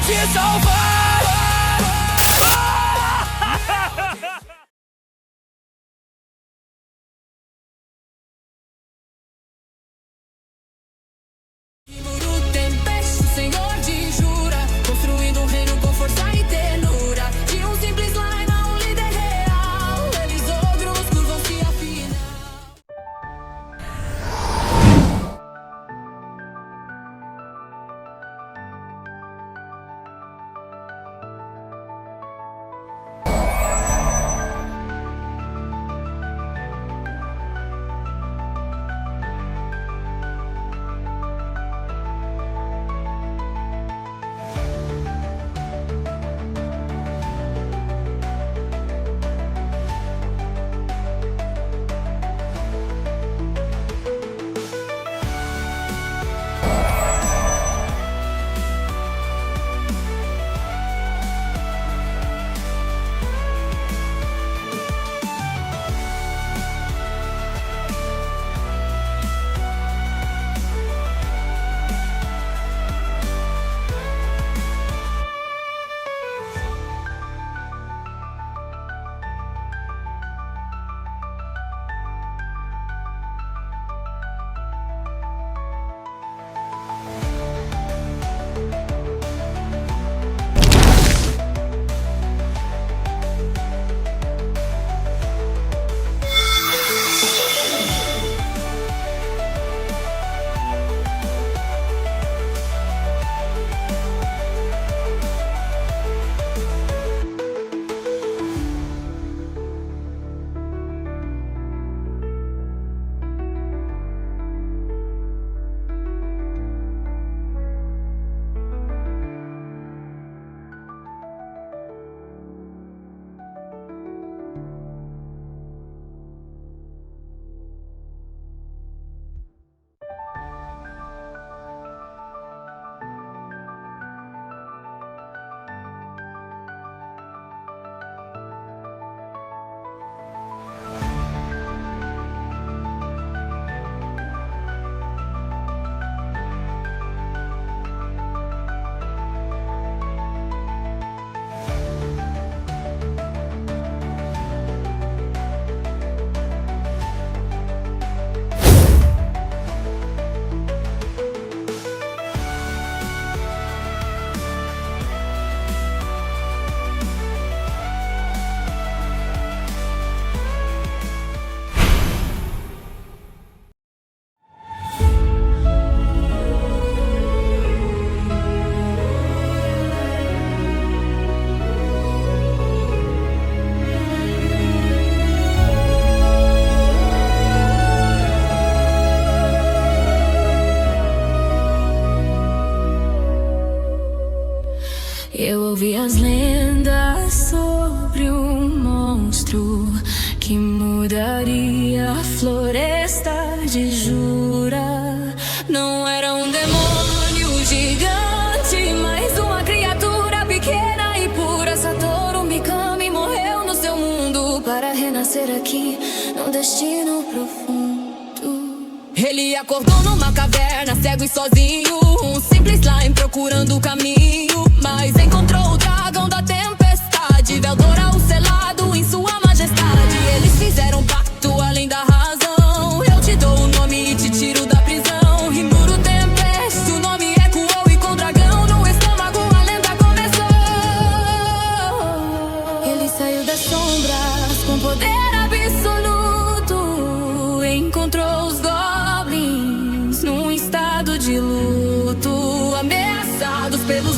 te salvar. Eu ouvi as lendas sobre um monstro que mudaria a floresta de Jura. Não era um demônio gigante, mas uma criatura pequena e pura. Satoru Mikami morreu no seu mundo para renascer aqui num destino profundo. Ele acordou numa caverna, cego e sozinho, um simples slime procurando o caminho, mas encontrou o dragão da tempestade, Veldora o selado em sua majestade. Eles fizeram um pacto além da razão. Eu te dou o nome e te tiro da prisão. Rimuru Tempest, o nome ecoou e com o dragão no estômago a lenda começou. Ele saiu das sombras com poder absoluto, encontrou os goblins num estado de luto, ameaçados pelos